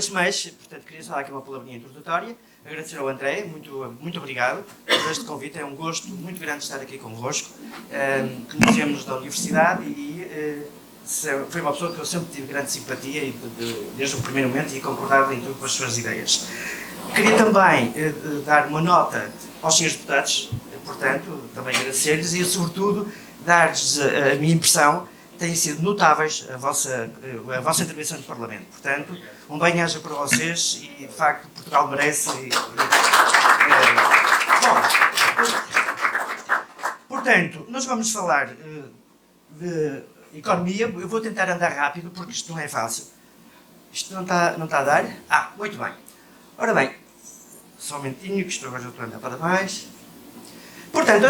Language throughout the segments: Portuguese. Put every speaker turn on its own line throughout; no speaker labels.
antes de mais, portanto, queria só dar aqui uma palavrinha introdutória, agradecer ao André, muito obrigado por este convite, é um gosto muito grande estar aqui convosco. Conhecemos da universidade e foi uma pessoa que eu sempre tive grande simpatia e desde o primeiro momento e concordava em tudo com as suas ideias. Queria também dar uma nota aos senhores deputados, portanto, também agradecer-lhes e, sobretudo, dar-lhes a minha impressão. Têm sido notáveis a vossa intervenção no Parlamento. Portanto, um bem-aja para vocês e, de facto, Portugal merece. Portanto, nós vamos falar de economia. Eu vou tentar andar rápido porque isto não é fácil. Isto não está a dar? Ah, muito bem. Ora bem, só um momentinho que isto agora já estou a andar para mais. Portanto,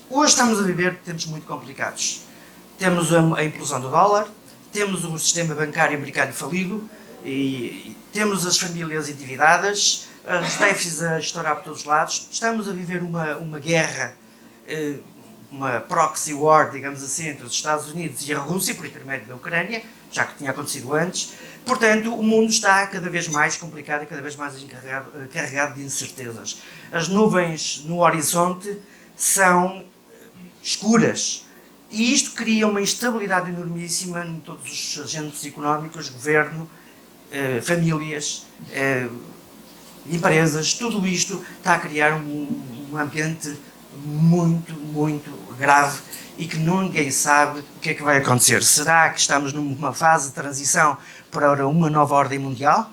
hoje estamos a viver tempos muito complicados. Temos a implosão do dólar, temos o sistema bancário americano falido, e temos as famílias endividadas, os déficits a estourar por todos os lados. Estamos a viver uma guerra, uma proxy war, digamos assim, entre os Estados Unidos e a Rússia, por intermédio da Ucrânia, já que tinha acontecido antes. Portanto, o mundo está cada vez mais complicado e cada vez mais carregado de incertezas. As nuvens no horizonte são escuras. E isto cria uma instabilidade enormíssima em todos os agentes económicos, governo, famílias, empresas. Tudo isto está a criar um ambiente muito, muito grave e que ninguém sabe o que é que vai acontecer. Será que estamos numa fase de transição para uma nova ordem mundial?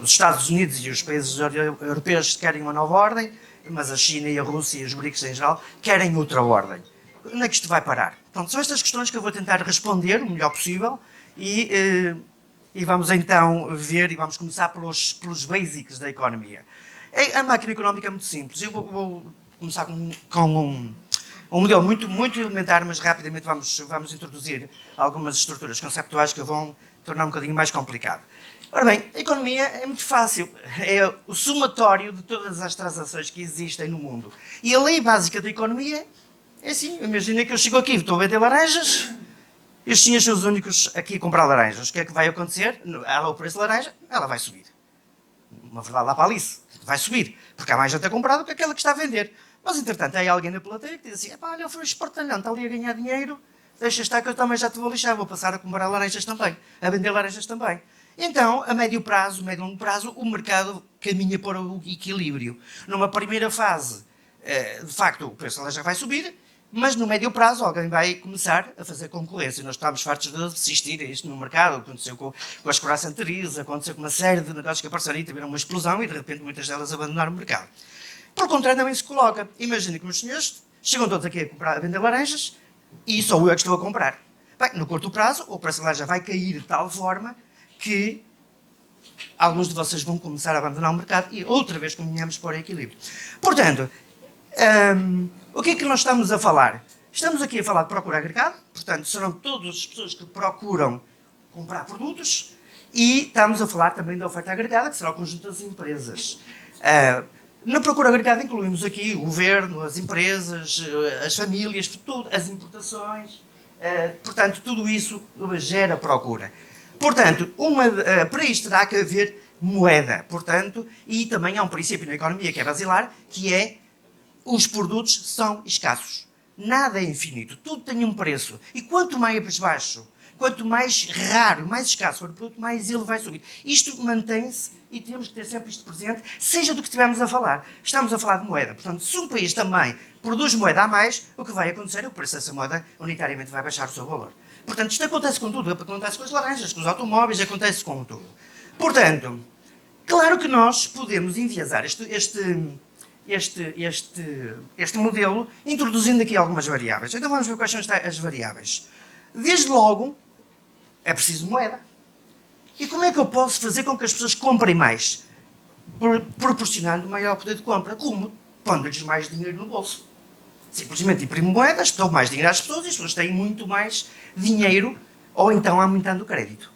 Os Estados Unidos e os países europeus querem uma nova ordem, mas a China e a Rússia e os BRICS em geral querem outra ordem. Onde é que isto vai parar? Pronto, são estas questões que eu vou tentar responder o melhor possível e vamos então ver e vamos começar pelos basics da economia. A máquina económica é muito simples. Eu vou começar com um modelo muito elementar, mas rapidamente vamos introduzir algumas estruturas conceptuais que vão tornar um bocadinho mais complicado. Ora bem, a economia é muito fácil. É o somatório de todas as transações que existem no mundo. E a lei básica da economia é assim, imagina que eu chego aqui e estou a vender laranjas, e os senhores são os únicos aqui a comprar laranjas. O que é que vai acontecer? O preço da laranja, ela vai subir. Uma verdade lá para Alice, vai subir, porque há mais gente a comprar do que aquela que está a vender. Mas, entretanto, há alguém na plateia que diz assim, olha, eu fui um esportalhão, está ali a ganhar dinheiro, deixa estar que eu também já te vou lixar, vou passar a comprar laranjas também, a vender laranjas também. Então, a médio prazo, médio e longo prazo, o mercado caminha para o equilíbrio. Numa primeira fase, de facto, o preço da laranja vai subir, mas no médio prazo alguém vai começar a fazer concorrência. Nós estamos fartos de assistir a isto no mercado. Aconteceu com as croissant aconteceu com uma série de negócios que apareceram e tiveram uma explosão e de repente muitas delas abandonaram o mercado. Por contrário, também se coloca. Imagina que os senhores chegam todos aqui a vender laranjas e só eu é que estou a comprar. Bem, no curto prazo, o preço da laranja vai cair de tal forma que alguns de vocês vão começar a abandonar o mercado e outra vez caminhamos para o equilíbrio. Portanto, o que é que nós estamos a falar? Estamos aqui a falar de procura agregada, portanto, serão todas as pessoas que procuram comprar produtos e estamos a falar também da oferta agregada, que será o conjunto das empresas. Na procura agregada incluímos aqui o governo, as empresas, as famílias, tudo, as importações, portanto, tudo isso gera procura. Portanto, para isto terá que haver moeda, portanto, e também há um princípio na economia que é basilar, que é os produtos são escassos. Nada é infinito. Tudo tem um preço. E quanto mais baixo, quanto mais raro, mais escasso for o produto, mais ele vai subir. Isto mantém-se e temos que ter sempre isto presente, seja do que estivermos a falar. Estamos a falar de moeda. Portanto, se um país também produz moeda a mais, o que vai acontecer é que o preço dessa moeda unitariamente vai baixar o seu valor. Portanto, isto acontece com tudo. Acontece com as laranjas, com os automóveis, acontece com tudo. Portanto, claro que nós podemos enviesar este modelo, introduzindo aqui algumas variáveis. Então vamos ver quais são as variáveis. Desde logo, é preciso moeda. E como é que eu posso fazer com que as pessoas comprem mais? Proporcionando maior poder de compra. Como? Pondo-lhes mais dinheiro no bolso. Simplesmente imprimo moedas, dou mais dinheiro às pessoas e as pessoas têm muito mais dinheiro, ou então aumentando o crédito.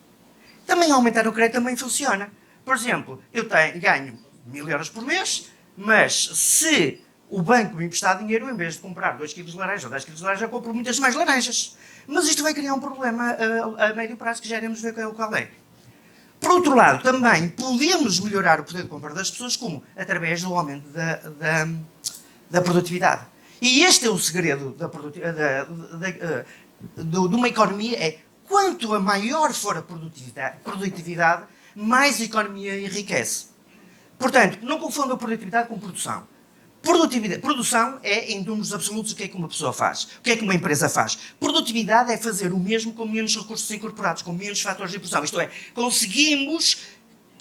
Também aumentar o crédito também funciona. Por exemplo, eu ganho 1000 euros por mês, mas se o banco me emprestar dinheiro, em vez de comprar 2 kg de laranja ou 10 kg de laranja, eu compro muitas mais laranjas. Mas isto vai criar um problema a médio prazo que já iremos ver qual é. Por outro lado, também podemos melhorar o poder de compra das pessoas como? Através do aumento da produtividade. E este é o segredo de uma economia, é quanto a maior for a produtividade, mais a economia enriquece. Portanto, não confunda a produtividade com produção. Produção é, em números absolutos, o que é que uma pessoa faz. O que é que uma empresa faz. Produtividade é fazer o mesmo com menos recursos incorporados, com menos fatores de produção. Isto é, conseguimos,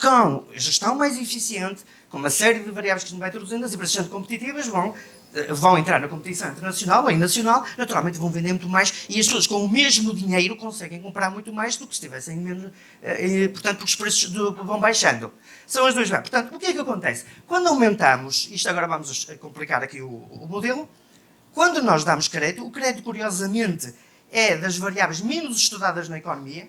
com gestão mais eficiente, com uma série de variáveis que se vai introduzindo, as empresas sendo competitivas vão entrar na competição internacional ou nacional, naturalmente vão vender muito mais e as pessoas com o mesmo dinheiro conseguem comprar muito mais do que se tivessem menos, portanto, porque os preços vão baixando. São as duas. Portanto, o que é que acontece? Quando aumentamos, isto agora vamos complicar aqui o modelo, quando nós damos crédito, o crédito, curiosamente, é das variáveis menos estudadas na economia.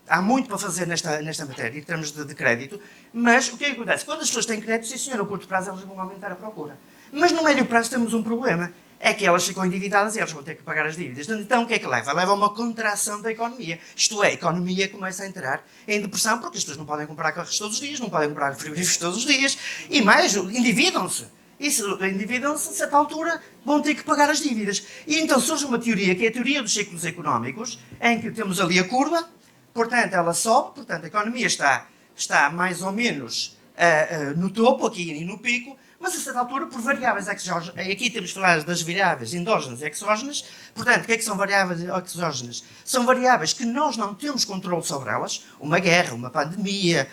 Há muito para fazer nesta matéria, em termos de crédito, mas o que é que acontece? Quando as pessoas têm crédito, sim senhor, a curto prazo elas vão aumentar a procura. Mas no médio prazo temos um problema, é que elas ficam endividadas e elas vão ter que pagar as dívidas. Então o que é que leva? Leva a uma contração da economia. Isto é, a economia começa a entrar em depressão porque as pessoas não podem comprar carros todos os dias, não podem comprar frigoríficos todos os dias, e mais, endividam-se. E se endividam-se, a certa altura, vão ter que pagar as dívidas. E então surge uma teoria, que é a teoria dos ciclos económicos, em que temos ali a curva, portanto ela sobe, portanto a economia está mais ou menos no topo, aqui e no pico, mas a certa altura, por variáveis exógenas, aqui temos de falar das variáveis endógenas e exógenas, portanto, o que é que são variáveis exógenas? São variáveis que nós não temos controle sobre elas, uma guerra, uma pandemia,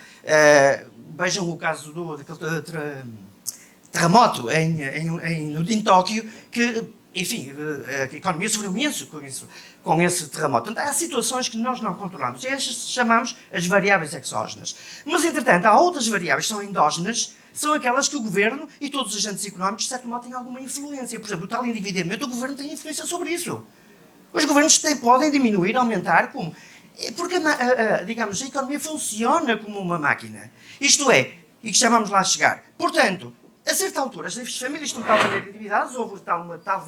vejam o caso daquele terremoto em Tóquio, que, enfim, a economia sofreu imenso com esse terremoto. Portanto, há situações que nós não controlamos, e estas chamamos as variáveis exógenas. Mas, entretanto, há outras variáveis que são endógenas, são aquelas que o governo e todos os agentes económicos, de certo modo, têm alguma influência. Por exemplo, o tal endividamento, o governo tem influência sobre isso. Os governos podem diminuir, aumentar, como? Porque, digamos, a economia funciona como uma máquina. Isto é, e que chamamos lá a chegar. Portanto, a certa altura, as famílias estão tal maneira endividadas, houve uma tal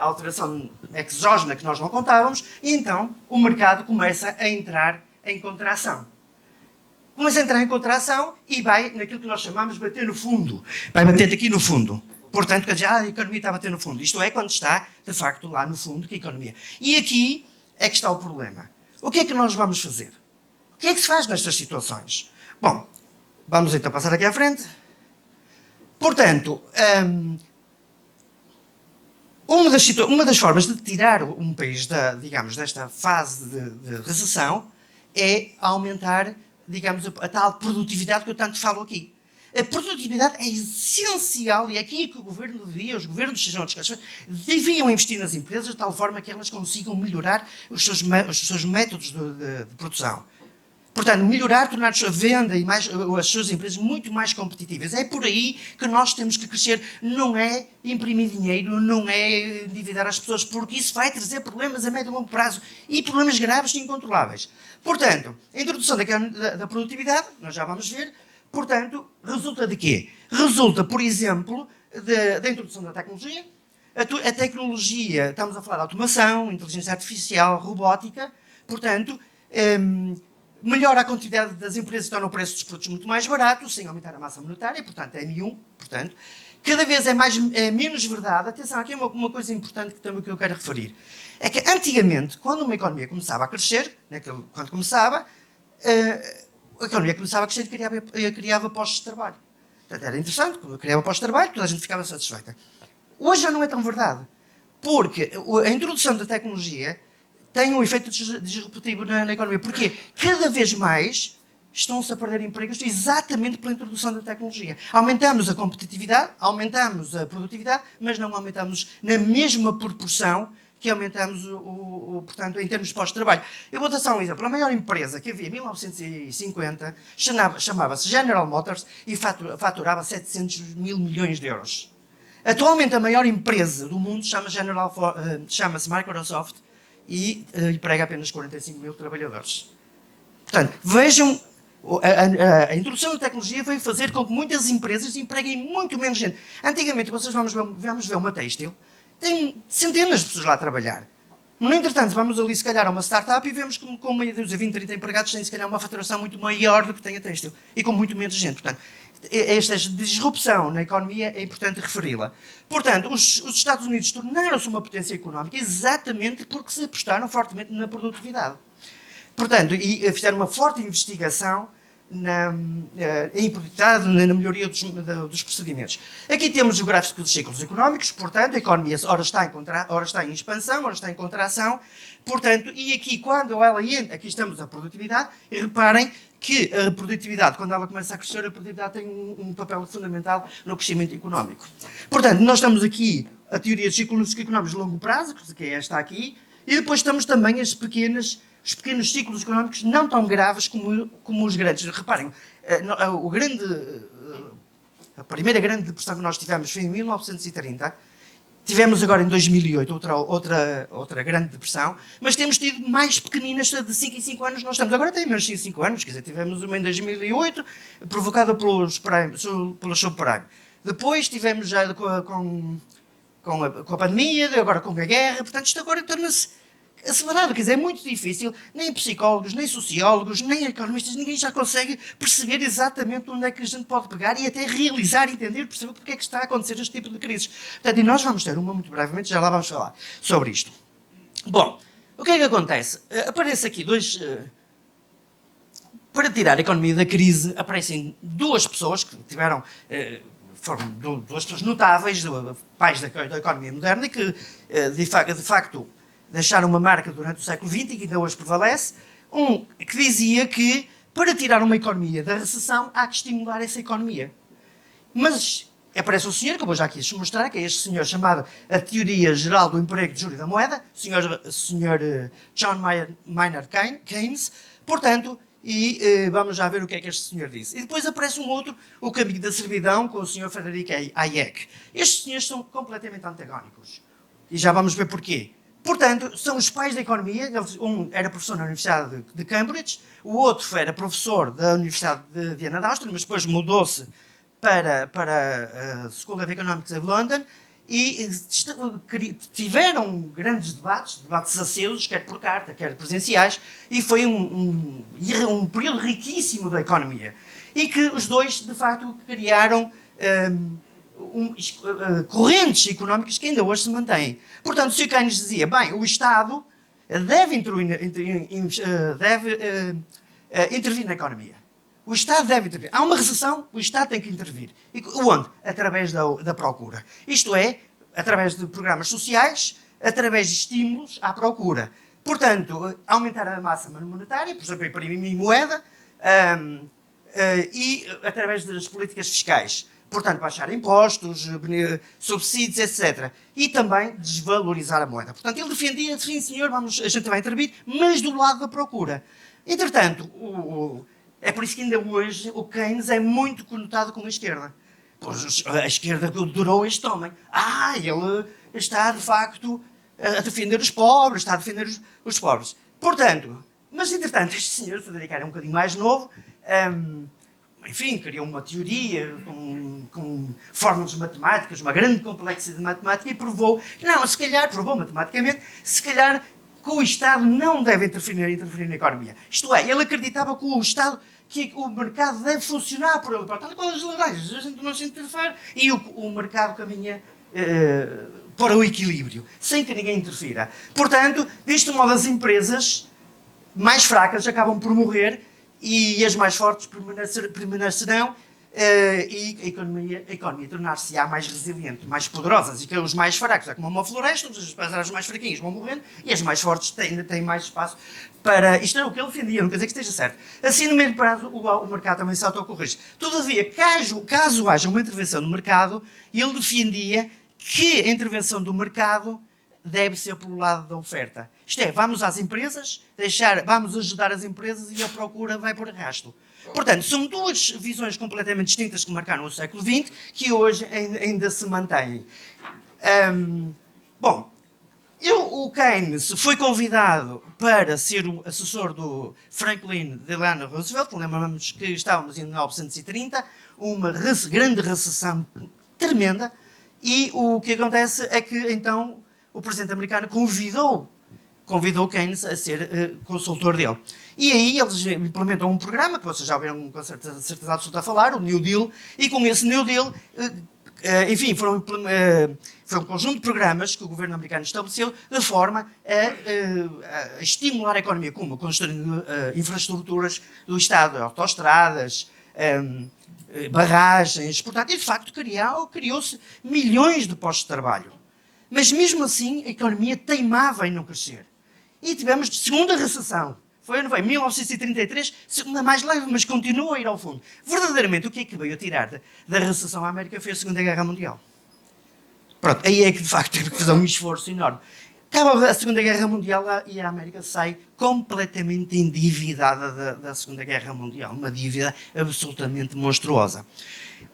alteração exógena que nós não contávamos, e então o mercado começa a entrar em contração. Começa a entrar em contração e vai naquilo que nós chamamos de bater no fundo. Vai bater aqui no fundo. Portanto, quer dizer, a economia está a bater no fundo. Isto é, quando está, de facto, lá no fundo, que a economia. E aqui é que está o problema. O que é que nós vamos fazer? O que é que se faz nestas situações? Bom, vamos então passar aqui à frente. Portanto, uma das formas de tirar um país digamos, desta fase de recessão é aumentar, digamos, a tal produtividade que eu tanto falo aqui. A produtividade é essencial e é aqui que os governos, sejam outras coisas, deviam investir nas empresas de tal forma que elas consigam melhorar os seus métodos de produção. Portanto, melhorar, tornar a venda e as suas empresas muito mais competitivas. É por aí que nós temos que crescer. Não é imprimir dinheiro, não é endividar as pessoas, porque isso vai trazer problemas a médio e longo prazo e problemas graves e incontroláveis. Portanto, a introdução da produtividade, nós já vamos ver, portanto, resulta de quê? Resulta, por exemplo, da introdução da tecnologia. A tecnologia, estamos a falar de automação, inteligência artificial, robótica, portanto, melhora a competitividade das empresas e torna o preço dos produtos muito mais barato, sem aumentar a massa monetária, portanto, é M1, portanto, cada vez é menos verdade. Atenção, aqui é uma coisa importante que também que eu quero referir. É que antigamente, quando uma economia começava a crescer, quando começava, a economia começava a crescer e criava postos de trabalho. Portanto, era interessante, quando criava postos de trabalho, toda a gente ficava satisfeita. Hoje já não é tão verdade, porque a introdução da tecnologia tem um efeito disruptivo na economia. Porquê? Cada vez mais estão-se a perder empregos exatamente pela introdução da tecnologia. Aumentamos a competitividade, aumentamos a produtividade, mas não aumentamos na mesma proporção que aumentamos, portanto, em termos de postos de trabalho. Eu vou dar só um exemplo. A maior empresa que havia em 1950 chamava-se General Motors e faturava 700 mil milhões de euros. Atualmente, a maior empresa do mundo chama-se Microsoft e emprega apenas 45 mil trabalhadores. Portanto, vejam, a introdução da tecnologia veio fazer com que muitas empresas empreguem muito menos gente. Antigamente, vocês vamos ver uma têxtil, tem centenas de pessoas lá a trabalhar. No entretanto, vamos ali, se calhar, a uma startup e vemos que com meia dúzia, 20, 30 empregados tem, se calhar, uma faturação muito maior do que tem a têxtil e com muito menos gente. Portanto, esta disrupção na economia é importante referi-la. Portanto, os Estados Unidos tornaram-se uma potência económica exatamente porque se apostaram fortemente na produtividade. Portanto, e fizeram uma forte investigação em produtividade, na melhoria dos procedimentos. Aqui temos o gráfico dos ciclos económicos, portanto, a economia ora está em expansão, ora está em contração, portanto, e aqui quando ela entra, aqui estamos a produtividade, e reparem que a produtividade, quando ela começa a crescer, a produtividade tem um papel fundamental no crescimento económico. Portanto, nós estamos aqui a teoria dos ciclos económicos de longo prazo, que é esta aqui, e depois estamos também os pequenos ciclos económicos não tão graves como os grandes. Reparem, a primeira grande depressão que nós tivemos foi em 1930, tivemos agora em 2008 outra grande depressão, mas temos tido mais pequeninas de 5 em 5 anos, nós estamos agora tem menos de 5 em 5 anos, quer dizer, tivemos uma em 2008, provocada pelo subprime. Depois tivemos já com a pandemia, agora com a guerra, portanto isto agora torna-se acelerado, quer dizer, é muito difícil, nem psicólogos, nem sociólogos, nem economistas, ninguém já consegue perceber exatamente onde é que a gente pode pegar e até realizar, entender, perceber porque é que está a acontecer este tipo de crises. Portanto, e nós vamos ter uma muito brevemente, já lá vamos falar sobre isto. Bom, o que é que acontece? Aparece aqui para tirar a economia da crise, aparecem duas pessoas que foram duas pessoas notáveis, pais da economia moderna, e que, de facto, deixaram uma marca durante o século XX e que ainda hoje prevalece, que dizia que para tirar uma economia da recessão há que estimular essa economia. Mas aparece um senhor, que eu vou já aqui mostrar, que é este senhor chamado a Teoria Geral do Emprego, de Júlio da Moeda, o senhor John Maynard Keynes, portanto, e vamos já ver o que é que este senhor disse. E depois aparece um outro, O Caminho da Servidão, com o senhor Frederick Hayek. Estes senhores são completamente antagónicos. E já vamos ver porquê. Portanto, são os pais da economia. Um era professor na Universidade de Cambridge, o outro era professor da Universidade de Viena da Áustria, mas depois mudou-se para a School of Economics of London e tiveram grandes debates acesos, quer por carta, quer presenciais, e foi um período riquíssimo da economia. E que os dois, de facto, criaram correntes económicas que ainda hoje se mantêm. Portanto, se o Keynes dizia, bem, o Estado deve intervir na economia. O Estado deve intervir. Há uma recessão, o Estado tem que intervir. E onde? Através da procura. Isto é, através de programas sociais, através de estímulos à procura. Portanto, aumentar a massa monetária, por exemplo, imprimir moeda, e através das políticas fiscais. Portanto, baixar impostos, subsídios, etc. E também desvalorizar a moeda. Portanto, ele defendia, sim senhor, a gente vai intervir, mas do lado da procura. Entretanto, é por isso que ainda hoje o Keynes é muito conotado com a esquerda. Pois a esquerda adorou este homem. Ele está, de facto, a defender os pobres, está a defender os pobres. Portanto, mas entretanto, este senhor, Frederico, era um bocadinho mais novo, enfim, criou uma teoria com fórmulas matemáticas, uma grande complexidade de matemática e provou matematicamente, se calhar que o Estado não deve interferir na economia. Isto é, ele acreditava que o mercado deve funcionar por ele. Portanto, com as leis, a gente não se interfere e o mercado caminha para o equilíbrio, sem que ninguém interfira. Portanto, deste modo, as empresas mais fracas acabam por morrer e as mais fortes permanecerão e a economia tornar-se-á mais resiliente, mais poderosas, e que os mais fracos, é como uma floresta, os mais fraquinhos vão morrendo e as mais fortes têm mais espaço para... Isto é o que ele defendia, não quer dizer que esteja certo. Assim, no médio prazo, o mercado também se autocorrige. Todavia, caso haja uma intervenção no mercado, ele defendia que a intervenção do mercado deve ser pelo lado da oferta. Isto é, vamos às empresas, vamos ajudar as empresas e a procura vai por arrasto. Portanto, são duas visões completamente distintas que marcaram o século XX, que hoje ainda se mantêm. O Keynes foi convidado para ser o assessor do Franklin Delano Roosevelt, lembramos que estávamos em 1930, uma grande recessão tremenda, e o que acontece é que, então, o presidente americano convidou convidou Keynes a ser consultor dele. E aí eles implementam um programa, que vocês já ouviram com certeza absoluta a falar, o New Deal, e com esse New Deal, enfim, foi um conjunto de programas que o governo americano estabeleceu de forma a estimular a economia, como construindo infraestruturas do Estado, autoestradas, barragens, portanto, e de facto criou-se milhões de postos de trabalho. Mas mesmo assim a economia teimava em não crescer. E tivemos segunda recessão. Foi 1933, segunda mais leve, mas continua a ir ao fundo. Verdadeiramente, o que é que veio a tirar da recessão à América foi a Segunda Guerra Mundial. Pronto, aí é que de facto teve que fazer um esforço enorme. Acaba a Segunda Guerra Mundial e a América sai completamente endividada da Segunda Guerra Mundial. Uma dívida absolutamente monstruosa.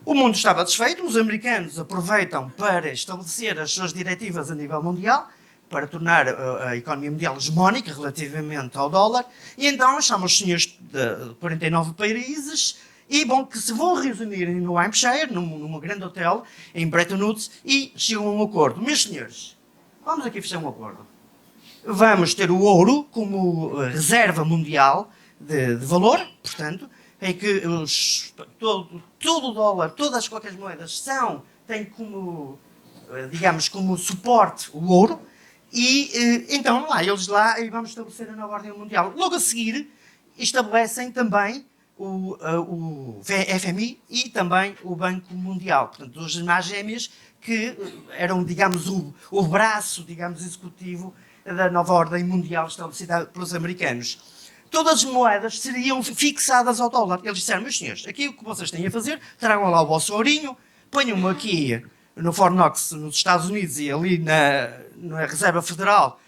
O mundo estava desfeito, os americanos aproveitam para estabelecer as suas diretivas a nível mundial, para tornar a economia mundial hegemónica relativamente ao dólar, e então chamam os senhores de 49 países e que se vão reunir no Hampshire, num grande hotel, em Bretton Woods, e chegam a um acordo. Meus senhores, vamos aqui fechar um acordo. Vamos ter o ouro como reserva mundial de valor, portanto, em que todo o dólar, todas qualquer moedas têm como, digamos, como suporte o ouro, e então eles e vamos estabelecer a nova ordem mundial. Logo a seguir, estabelecem também o FMI e também o Banco Mundial. Portanto, duas irmãs gêmeas que eram, digamos, o braço, digamos, executivo da nova ordem mundial estabelecida pelos americanos. Todas as moedas seriam fixadas ao dólar. Eles disseram, meus senhores, aqui o que vocês têm a fazer, tragam lá o vosso ourinho, ponham-me aqui no Fort Knox, nos Estados Unidos, e ali na Reserva Federal,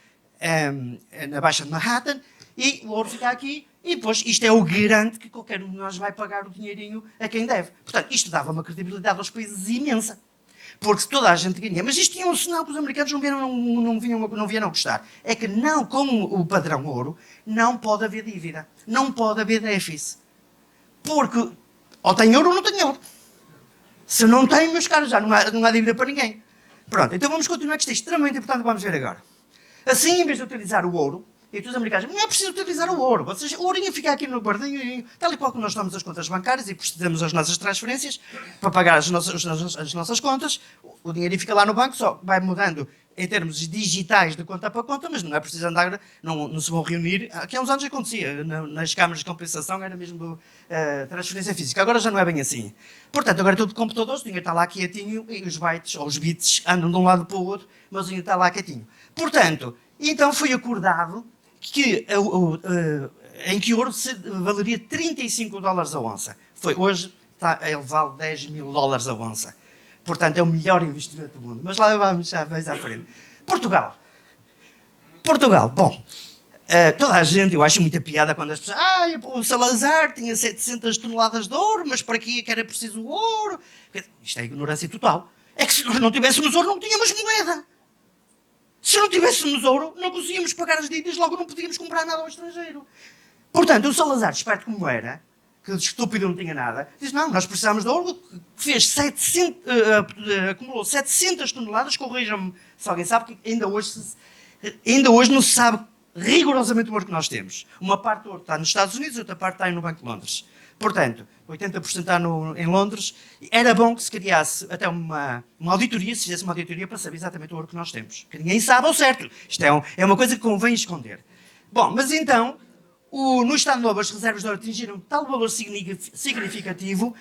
na Baixa de Manhattan, e o ouro fica aqui, e depois isto é o garante que qualquer um de nós vai pagar o dinheirinho a quem deve. Portanto, isto dava uma credibilidade aos países imensa. Porque toda a gente ganha. Mas isto tinha um sinal que os americanos não vieram gostar. É que não, com o padrão ouro, não pode haver dívida. Não pode haver déficit. Porque ou tem ouro ou não tem ouro. Se não tem, meus caros, já não há dívida para ninguém. Pronto, então vamos continuar, que isto é extremamente importante, vamos ver agora. Assim, em vez de utilizar o ouro, e os americanos, não é preciso utilizar o ouro. O ourinho fica aqui no guardinho, tal e qual que nós tomamos as contas bancárias e precisamos as nossas transferências para pagar as nossas contas. O dinheiro fica lá no banco, só vai mudando em termos digitais de conta para conta, mas não é preciso andar, não se vão reunir. Aqui há uns anos acontecia, nas câmaras de compensação era mesmo transferência física. Agora já não é bem assim. Portanto, agora é tudo de computadores, o dinheiro está lá quietinho e os bytes ou os bits andam de um lado para o outro, mas o dinheiro está lá quietinho. Portanto, então foi acordado que em que o ouro valeria 35 dólares a onça. Hoje ele vale 10 mil dólares a onça. Portanto, é o melhor investimento do mundo. Mas lá vamos já mais à frente. Portugal, bom, toda a gente, eu acho muita piada quando as pessoas, o Salazar tinha 700 toneladas de ouro, mas para que era preciso ouro? Isto é ignorância total. É que se nós não tivéssemos ouro, não tínhamos moeda. Se não tivéssemos ouro, não conseguíamos pagar as dívidas, logo não podíamos comprar nada ao estrangeiro. Portanto, o Salazar, esperto como era, que estúpido não tinha nada, diz, não, nós precisamos de ouro, acumulou 700 toneladas, corrijam-me se alguém sabe, que ainda hoje não se sabe rigorosamente o ouro que nós temos. Uma parte do ouro está nos Estados Unidos, outra parte está no Banco de Londres. Portanto, 80% está em Londres. Era bom que se criasse até uma auditoria, se fizesse uma auditoria para saber exatamente o ouro que nós temos. Que ninguém sabe ao certo. Isto é uma coisa que convém esconder. Bom, mas então, no Estado Novo, as reservas de ouro atingiram tal valor significativo,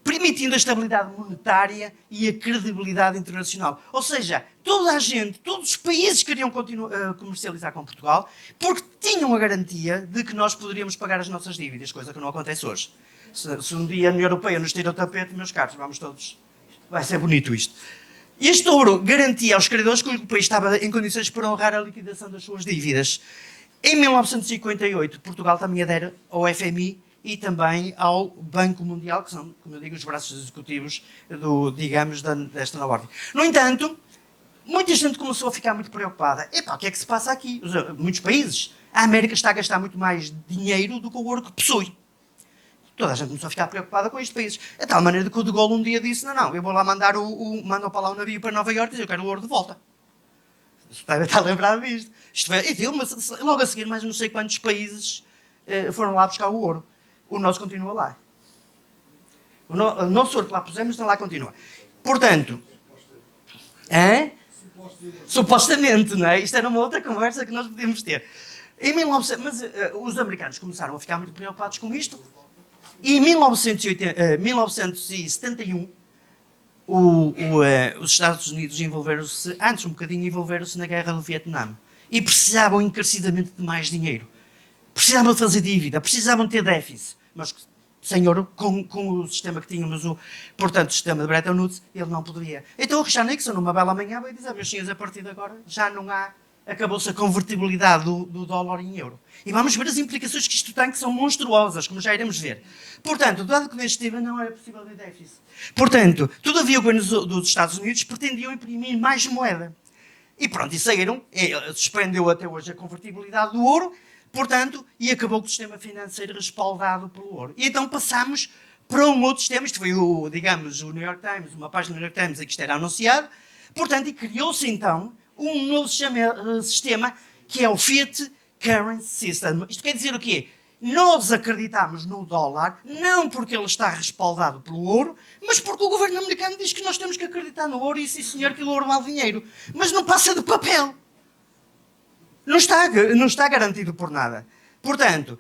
permitindo a estabilidade monetária e a credibilidade internacional. Ou seja, toda a gente, todos os países queriam comercializar com Portugal porque tinham a garantia de que nós poderíamos pagar as nossas dívidas, coisa que não acontece hoje. Se um dia a União Europeia nos tira o tapete, meus caros, vamos todos... Vai ser bonito isto. Este ouro garantia aos credores que o país estava em condições para honrar a liquidação das suas dívidas. Em 1958, Portugal também adere ao FMI e também ao Banco Mundial, que são, como eu digo, os braços executivos desta nova ordem. No entanto, muita gente começou a ficar muito preocupada. O que é que se passa aqui? Muitos países, a América está a gastar muito mais dinheiro do que o ouro que possui. Toda a gente começou a ficar preocupada com estes países. De tal maneira que o De Gaulle um dia disse, não, eu vou lá mandar para lá o navio para Nova Iorque e dizer, eu quero o ouro de volta. Você deve estar lembrado disto. Logo a seguir, mais não sei quantos países foram lá buscar o ouro. O nosso continua lá. O nosso ouro que lá pusemos, lá continua. Portanto, supostamente, não é? Isto era uma outra conversa que nós podíamos ter. Mas os americanos começaram a ficar muito preocupados com isto. E em 1971, os Estados Unidos envolveram-se, antes um bocadinho, envolveram-se na guerra do Vietnã. E precisavam encarecidamente de mais dinheiro. Precisavam de fazer dívida, precisavam de ter déficit. Mas, senhor, com o sistema que tínhamos, portanto, o sistema de Bretton Woods, ele não poderia. Então o Richard Nixon, numa bela manhã, veio dizer: meus senhores, a partir de agora já não há, acabou-se a convertibilidade do dólar em euro. E vamos ver as implicações que isto tem, que são monstruosas, como já iremos ver. Portanto, dado que neste tema não era possível ter déficit. Portanto, todavia, o governo dos Estados Unidos pretendiam imprimir mais moeda. E pronto, e saíram, suspendeu até hoje a convertibilidade do ouro, portanto, e acabou com o sistema financeiro respaldado pelo ouro. E então passamos para um outro sistema, isto foi digamos, o New York Times, uma página do New York Times em que isto era anunciado, portanto, e criou-se então um novo sistema que é o Fiat Currency System. Isto quer dizer o quê? Nós acreditamos no dólar, não porque ele está respaldado pelo ouro, mas porque o governo americano diz que nós temos que acreditar no ouro e sim senhor que o ouro vale dinheiro. Mas não passa de papel. Não está garantido por nada. Portanto,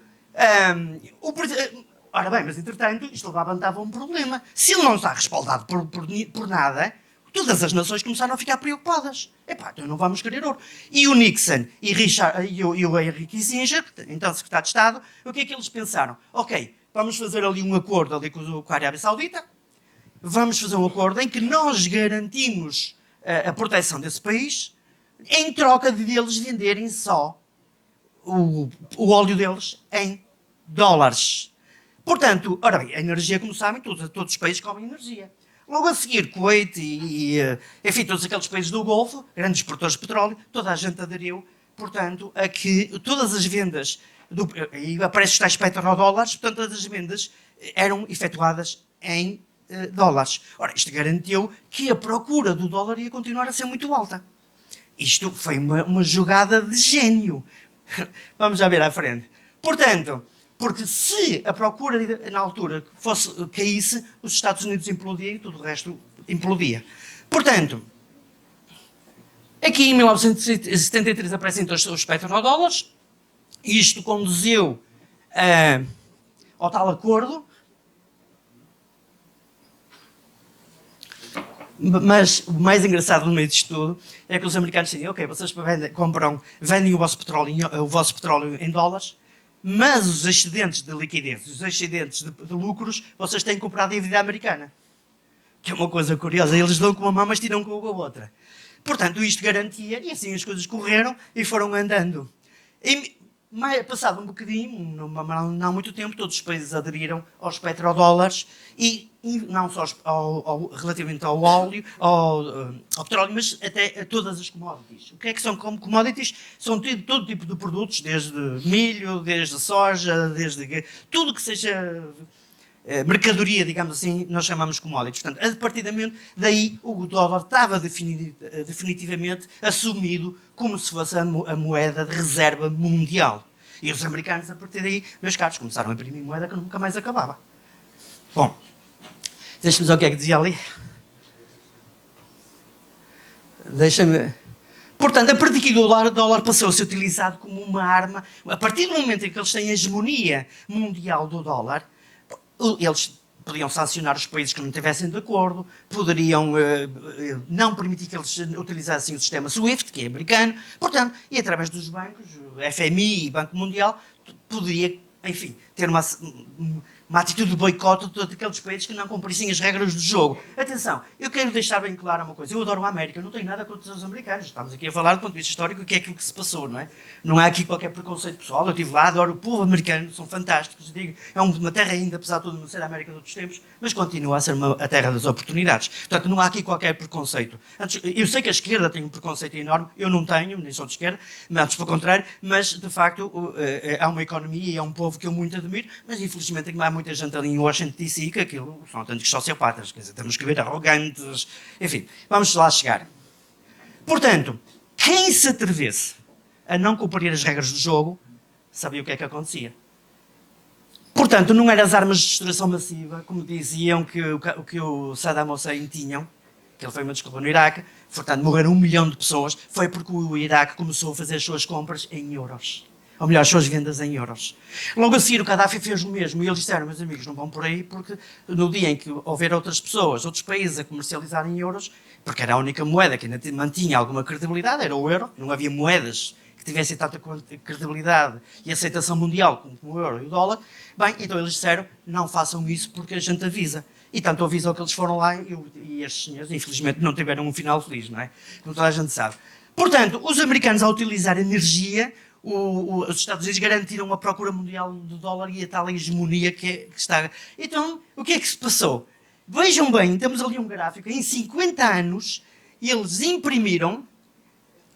ora bem, mas entretanto, isto levantava um problema. Se ele não está respaldado por nada, todas as nações começaram a ficar preocupadas. Epá, então não vamos querer ouro. E o Nixon e o Henry Kissinger, então secretário de Estado, o que é que eles pensaram? Ok, vamos fazer ali um acordo ali com a Arábia Saudita, vamos fazer um acordo em que nós garantimos a proteção desse país, em troca de eles venderem só o óleo deles em dólares. Portanto, ora bem, a energia, como sabem, todos os países comem energia. Logo a seguir, Kuwait enfim, todos aqueles países do Golfo, grandes produtores de petróleo, toda a gente aderiu, portanto, a que todas as vendas, e aparecem os tais petrodólares, portanto, todas as vendas eram efetuadas em dólares. Ora, isto garantiu que a procura do dólar ia continuar a ser muito alta. Isto foi uma jogada de gênio. Vamos já ver à frente. Portanto, porque se a procura na altura caísse, os Estados Unidos implodiam e tudo o resto implodia. Portanto, aqui em 1973 aparecem então os petrodólares. Isto conduziu ao tal acordo. Mas o mais engraçado no meio disto tudo é que os americanos dizem: ok, vocês vendem o vosso petróleo em dólares, mas os excedentes de liquidez, os excedentes de lucros, vocês têm que comprar dívida americana. Que é uma coisa curiosa. Eles dão com uma mão, mas tiram com a outra. Portanto, isto garantia, e assim as coisas correram e foram andando. Passado um bocadinho, não há muito tempo, todos os países aderiram aos petrodólares e não só relativamente ao óleo, ao petróleo, mas até a todas as commodities. O que é que são commodities? São todo tipo de produtos, desde milho, desde soja, desde tudo que seja mercadoria, digamos assim, nós chamamos commodities. Portanto, a partir daí o dólar estava definitivamente assumido como se fosse a moeda de reserva mundial. E os americanos, a partir daí, meus caros, começaram a imprimir moeda que nunca mais acabava. Bom, deixa-me ver o que é que dizia ali. Deixa-me... Portanto, a partir daqui o dólar passou a ser utilizado como uma arma. A partir do momento em que eles têm a hegemonia mundial do dólar, eles podiam sancionar os países que não estivessem de acordo, poderiam não permitir que eles utilizassem o sistema SWIFT, que é americano, portanto, e através dos bancos, FMI e Banco Mundial, poderia, enfim, ter uma atitude de boicote de todos aqueles países que não cumprissem as regras do jogo. Atenção, eu quero deixar bem claro uma coisa. Eu adoro a América, não tenho nada contra os americanos. Estamos aqui a falar do ponto de vista histórico, o que é aquilo que se passou, não é? Não há aqui qualquer preconceito pessoal. Eu estive lá, adoro o povo americano, são fantásticos. Digo, é uma terra ainda, apesar de tudo não ser a América de outros tempos, mas continua a ser a terra das oportunidades. Portanto, não há aqui qualquer preconceito. Eu sei que a esquerda tem um preconceito enorme, eu não tenho, nem sou de esquerda, antes pelo contrário, mas de facto há uma economia e é um povo que eu muito admiro, mas infelizmente há muita gente ali em Washington DC que aquilo são tantos sociopatas, quer dizer, temos que ver arrogantes, enfim, vamos lá chegar. Portanto, quem se atrevesse a não cumprir as regras do jogo, sabia o que é que acontecia. Portanto, não eram as armas de destruição massiva, como diziam que o Saddam Hussein tinham, que ele foi uma desculpa no Iraque, portanto, morreram 1 milhão de pessoas, foi porque o Iraque começou a fazer as suas compras em euros. Ou melhor, as suas vendas em euros. Logo a seguir, o Gaddafi fez o mesmo, e eles disseram, meus amigos, não vão por aí, porque no dia em que houver outras pessoas, outros países a comercializar em euros, porque era a única moeda que ainda mantinha alguma credibilidade, era o euro, não havia moedas que tivessem tanta credibilidade e aceitação mundial como o euro e o dólar, bem, então eles disseram, não façam isso porque a gente avisa. E tanto avisam que eles foram lá e estes senhores, infelizmente, não tiveram um final feliz, não é? Como toda a gente sabe. Portanto, os americanos, ao utilizar energia, os Estados Unidos garantiram a procura mundial do dólar e a tal hegemonia que está... Então, o que é que se passou? Vejam bem, temos ali um gráfico, em 50 anos, eles imprimiram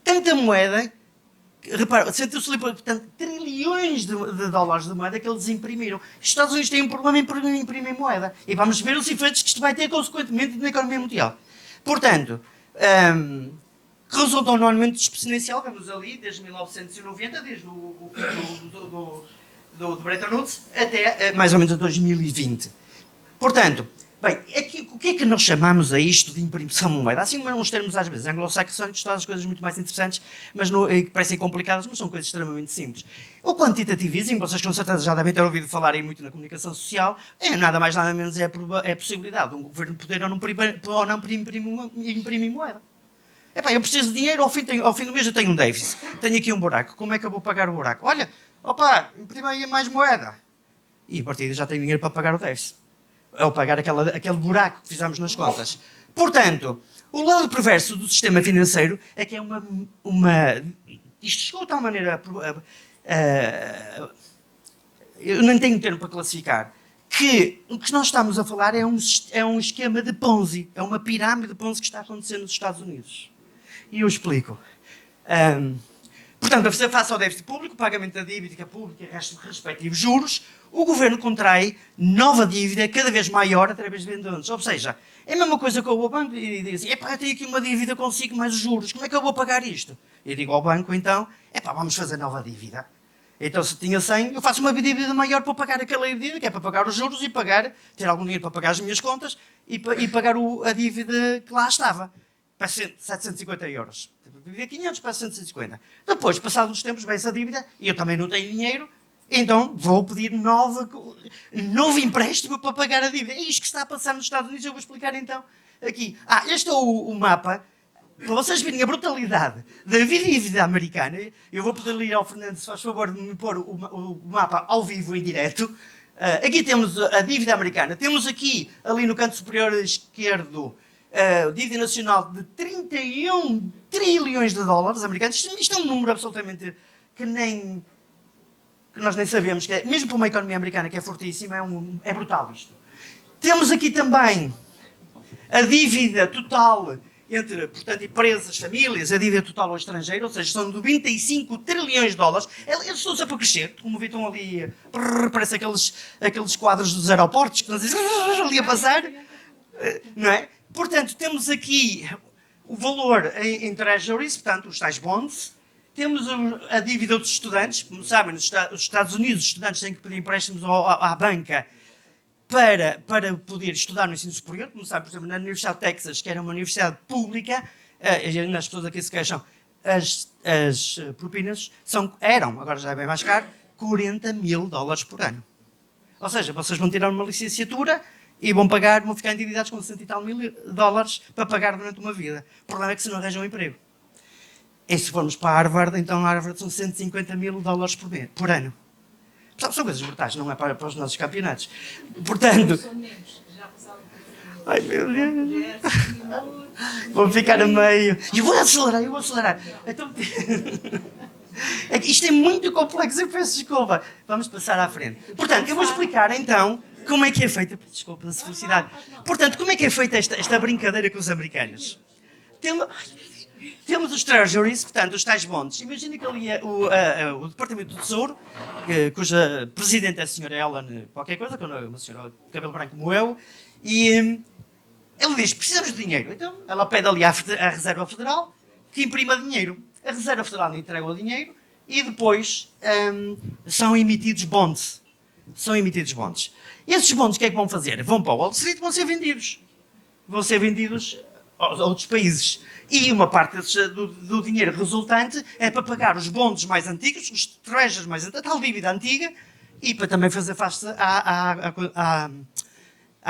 tanta moeda, repara, sentiu-se ali, portanto, trilhões de dólares de moeda que eles imprimiram. Os Estados Unidos têm um problema em imprimir moeda. E vamos ver os efeitos que isto vai ter, consequentemente, na economia mundial. Portanto, resultam normalmente exponencial, vemos ali, desde 1990, desde o fim do Bretton Woods, até mais ou menos a 2020. Portanto, bem, o que é que nós chamamos a isto de impressão de moeda? Assim, uns termos às vezes anglo-saxónicos, todas as coisas muito mais interessantes, mas que parecem complicadas, mas são coisas extremamente simples. O quantitativismo, vocês com certeza já devem ter ouvido falarem muito na comunicação social, é nada mais nada menos é a possibilidade de um governo poder ou não imprimir moeda. Epá, eu preciso de dinheiro, ao fim do mês eu tenho um déficit, tenho aqui um buraco, como é que eu vou pagar o buraco? Olha, opa, imprima aí mais moeda. E a partir daí já tenho dinheiro para pagar o déficit. Ou pagar aquele buraco que fizemos nas contas. Portanto, o lado perverso do sistema financeiro é que é isto chegou de tal maneira eu nem tenho termo para classificar, que o que nós estamos a falar é um esquema de Ponzi, é uma pirâmide de Ponzi que está acontecendo nos Estados Unidos. E eu explico. Portanto, face ao déficit público, pagamento da dívida pública e respectivos juros, o governo contrai nova dívida cada vez maior através de vendas. Ou seja, é a mesma coisa que eu vou ao banco e digo assim, epá, eu tenho aqui uma dívida consigo mais os juros, como é que eu vou pagar isto? Eu digo ao banco, então, epá, vamos fazer nova dívida. Então, se tinha 100, eu faço uma dívida maior para pagar aquela dívida, que é para pagar os juros e ter algum dinheiro para pagar as minhas contas e pagar a dívida que lá estava. Para 750 euros. Dívida 500 para 750. Depois, passados os tempos, vem essa dívida e eu também não tenho dinheiro, então vou pedir novo empréstimo para pagar a dívida. É isto que está a passar nos Estados Unidos, eu vou explicar então aqui. Este é o mapa, para vocês verem a brutalidade da dívida americana. Eu vou pedir ao Fernando, se faz favor, de me pôr o mapa ao vivo e direto. Aqui temos a dívida americana. Temos aqui, ali no canto superior esquerdo, dívida nacional de 31 trilhões de dólares americanos. Isto é um número absolutamente que nós nem sabemos, que é, mesmo para uma economia americana que é fortíssima, é brutal isto. Temos aqui também a dívida total entre, portanto, empresas, famílias, a dívida total ao estrangeiro, ou seja, são 95 trilhões de dólares. Eles estão sempre a crescer, como vi, estão ali, parece aqueles quadros dos aeroportos, que nós dizemos, ali a passar, não é? Portanto, temos aqui o valor em treasuries, portanto, os tais bonds. Temos a dívida dos estudantes. Como sabem, nos Estados Unidos, os estudantes têm que pedir empréstimos à banca para poder estudar no ensino superior. Como sabem, por exemplo, na Universidade de Texas, que era uma universidade pública, as pessoas aqui se queixam, as propinas eram, agora já é bem mais caro, 40 mil dólares por ano. Ou seja, vocês vão tirar uma licenciatura e vão ficar endividados com 60 e tal mil dólares para pagar durante uma vida. O problema é que se não arranjam um emprego. E se formos para a Harvard, então a Harvard são 150 mil dólares por ano. São coisas brutais, não é para os nossos campeonatos. Portanto... Ai, meu Deus. Vou ficar a meio. Eu vou acelerar. Então... É que isto é muito complexo, eu peço desculpa. Vamos passar à frente. Portanto, eu vou explicar então como é que é feita... Desculpa da felicidade. Portanto, como é que é feita esta brincadeira com os americanos? Temos os treasuries, portanto, os tais bonds. Imagina que ali é o Departamento do Tesouro, cuja presidente é a senhora Ellen qualquer coisa, que é uma senhora de cabelo branco como eu, e ele diz, precisamos de dinheiro. Então, ela pede ali à Reserva Federal que imprima dinheiro. a Reserva Federal entrega o dinheiro e depois são emitidos bonds. São emitidos bonds. Esses bonds o que é que vão fazer? Vão para o Wall Street e vão ser vendidos. Vão ser vendidos a outros países. E uma parte do dinheiro resultante é para pagar os bonds mais antigos, os treasures mais antigos, a tal dívida antiga, e para também fazer face à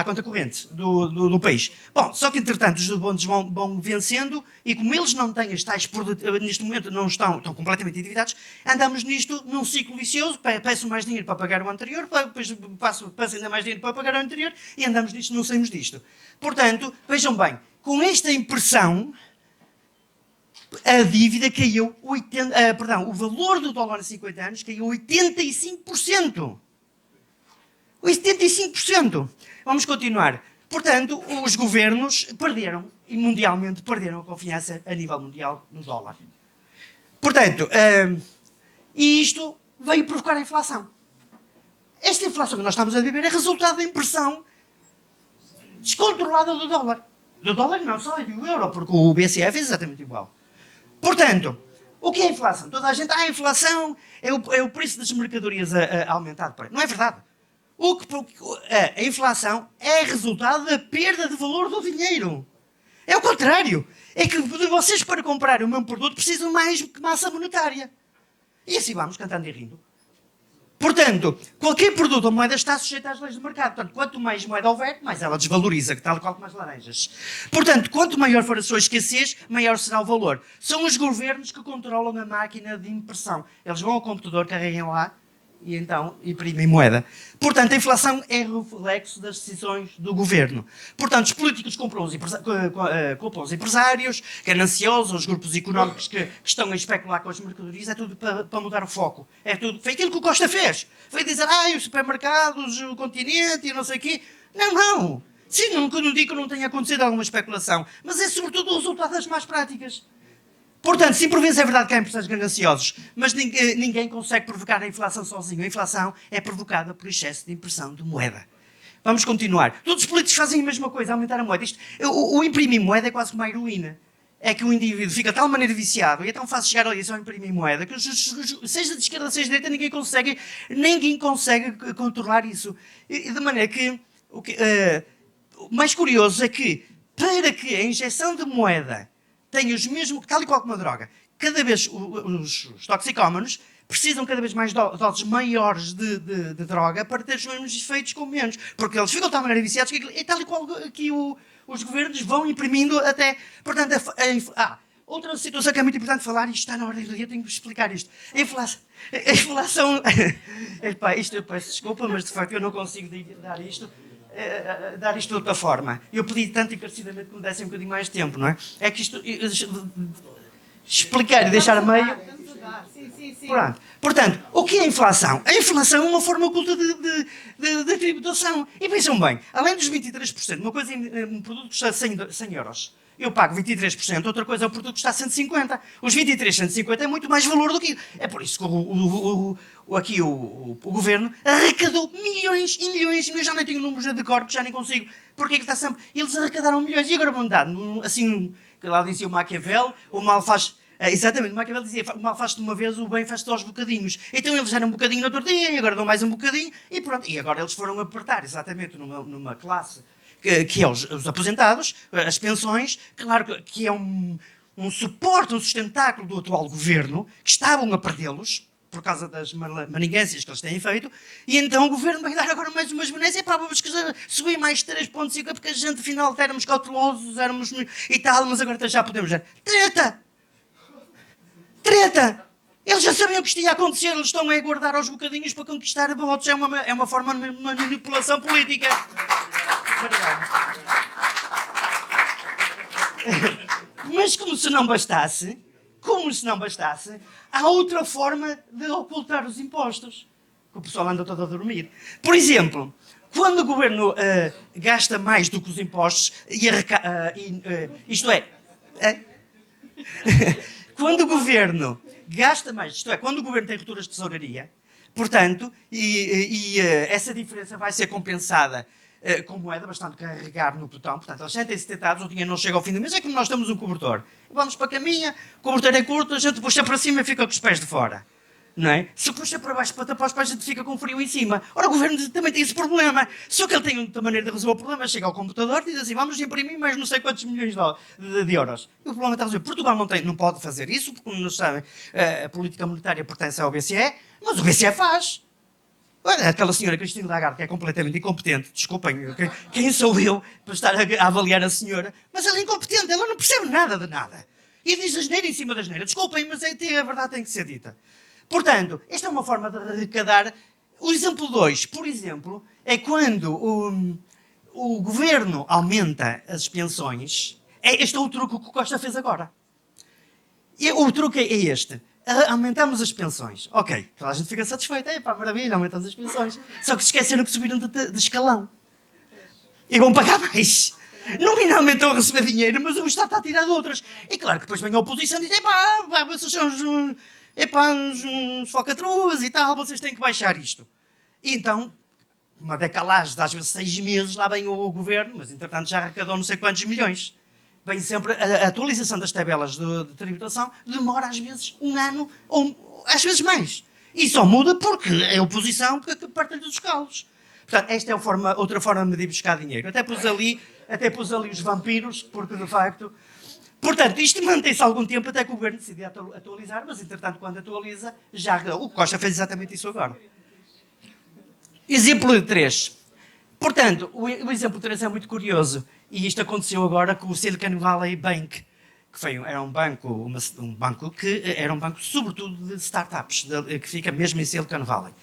conta corrente do país. Bom, só que entretanto os bonds vão vencendo e como eles não têm as tais, neste momento não estão completamente endividados, andamos nisto num ciclo vicioso, peço mais dinheiro para pagar o anterior, depois passo ainda mais dinheiro para pagar o anterior e andamos nisto, não saímos disto. Portanto, vejam bem, com esta impressão, a dívida caiu, o valor do dólar a 50 anos caiu 85%. 85%. Vamos continuar. Portanto, os governos perderam, e mundialmente perderam a confiança a nível mundial no dólar. Portanto, e isto veio provocar a inflação. Esta inflação que nós estamos a viver é resultado da impressão descontrolada do dólar. Do dólar não só, e do euro, porque o BCE fez exatamente igual. Portanto, o que é a inflação? Toda a gente, a inflação é o preço das mercadorias a aumentar. Não é verdade. A inflação é resultado da perda de valor do dinheiro. É o contrário. É que vocês, para comprar o mesmo produto, precisam mais massa monetária. E assim vamos, cantando e rindo. Portanto, qualquer produto ou moeda está sujeita às leis do mercado. Portanto, quanto mais moeda houver, mais ela desvaloriza, tal qual como as laranjas. Portanto, quanto maior for a sua escassez, maior será o valor. São os governos que controlam a máquina de impressão. Eles vão ao computador, carregam lá e então imprimem moeda. Portanto, a inflação é reflexo das decisões do governo. Portanto, os políticos culpam os empresários, gananciosos, os grupos económicos que estão a especular com as mercadorias, é tudo para mudar o foco. É tudo. Foi aquilo que o Costa fez. Foi dizer, os supermercados, o continente e não sei o quê. Não. Sim, não digo que não tenha acontecido alguma especulação, mas é sobretudo o resultado das más práticas. Portanto, sim, por vezes é verdade que há empresários gananciosos, mas ninguém consegue provocar a inflação sozinho. A inflação é provocada por excesso de impressão de moeda. Vamos continuar. Todos os políticos fazem a mesma coisa, aumentar a moeda. O imprimir moeda é quase como uma heroína. É que o indivíduo fica de tal maneira viciado e é tão fácil chegar ali só imprimir moeda que seja de esquerda, seja de direita, ninguém consegue controlar isso. De maneira que o mais curioso é que para que a injeção de moeda tem os mesmos, tal e qual como a droga, cada vez os toxicómanos precisam cada vez mais doses maiores de droga para ter os mesmos efeitos com menos. Porque eles ficam tão maneira viciados que é tal e qual que os governos vão imprimindo até... Portanto, outra situação que é muito importante falar, isto está na ordem do dia, tenho que explicar isto. A inflação... isto eu peço desculpa, mas de facto eu não consigo dar isto de outra forma. Eu pedi tanto encarecidamente que me dessem um bocadinho mais tempo, não é? É que isto... explicar e deixar a meio... Pronto. Portanto, o que é a inflação? A inflação é uma forma oculta de tributação. E pensam bem, além dos 23%, uma coisa, um produto custa 100 euros. Eu pago 23%, outra coisa é o produto custa 150. Os 23, 150 é muito mais valor do que... É por isso que o governo arrecadou milhões e milhões, eu já nem tenho números de cor, já nem consigo. Porque é que está sempre... Eles arrecadaram milhões e agora vão dar, assim, que lá dizia o Maquiavel, o mal faz... Exatamente, o Maquiavel dizia, o mal faz-te uma vez, o bem faz-te aos bocadinhos. Então eles deram um bocadinho no outro dia, e agora dão mais um bocadinho, e pronto. E agora eles foram apertar, exatamente, numa classe que é os aposentados, as pensões, claro que é um suporte, um sustentáculo do atual governo, que estavam a perdê-los, por causa das manigâncias que eles têm feito, e então o governo vai dar agora mais umas benécias, vamos subir mais 3,5, porque a gente, afinal, éramos cautelosos, éramos e tal, mas agora já podemos ver. Treta! Eles já sabiam que isto ia acontecer, eles estão a guardar aos bocadinhos para conquistar votos. É uma forma de manipulação política. Mas como se não bastasse, há outra forma de ocultar os impostos. Que o pessoal anda todo a dormir. Por exemplo, quando o governo gasta mais do que os impostos, isto é... Quando o governo gasta mais, isto é, quando o governo tem rupturas de tesouraria, portanto, essa diferença vai ser compensada com moeda bastante carregada no botão, portanto, eles sentem-se tentados, o dinheiro não chega ao fim do mês, é como nós temos um cobertor. Vamos para a caminha, o cobertor é curto, a gente puxa para cima e fica com os pés de fora. Não é? Se puxa para baixo para tapar os pés, a gente fica com frio em cima. Ora, o governo também tem esse problema. Só que ele tem outra maneira de resolver o problema. Chega ao computador e diz assim, vamos imprimir mais não sei quantos milhões de euros. E o problema está a dizer, Portugal não pode fazer isso, porque, como nós sabem, a política monetária pertence ao BCE, mas o BCE faz. Olha, aquela senhora Cristina Lagarde, que é completamente incompetente, desculpem, quem sou eu para estar a avaliar a senhora, mas ela é incompetente, ela não percebe nada de nada. E diz asneira em cima da asneira. Desculpem, mas a verdade tem que ser dita. Portanto, esta é uma forma de arrecadar. O exemplo 2, por exemplo, é quando o governo aumenta as pensões. Este é o truque que o Costa fez agora. E o truque é este. Aumentamos as pensões. Ok, toda a gente fica satisfeita. É pá, maravilha, aumentamos as pensões. Só que se esqueceram que subiram de escalão. E vão pagar mais. Nominalmente estão a receber dinheiro, mas o Estado está a tirar de outras. E claro que depois vem a oposição e diz: vocês são uns falcatruas e tal, vocês têm que baixar isto. E então, uma decalagem de às vezes 6 meses, lá vem o governo, mas entretanto já arrecadou não sei quantos milhões. Vem sempre a atualização das tabelas de tributação, demora às vezes um ano, ou às vezes mais. E só muda porque é a oposição que partilha dos calos. Portanto, esta é outra forma de buscar dinheiro. Até pus ali os vampiros, porque de facto... Portanto, isto mantém-se algum tempo até que o governo decide atualizar, mas entretanto, quando atualiza, o Costa fez exatamente isso agora. Exemplo 3. Portanto, o exemplo 3 é muito curioso, e isto aconteceu agora com o Silicon Valley Bank, que era um banco que era um banco sobretudo de startups, que fica mesmo em Silicon Valley.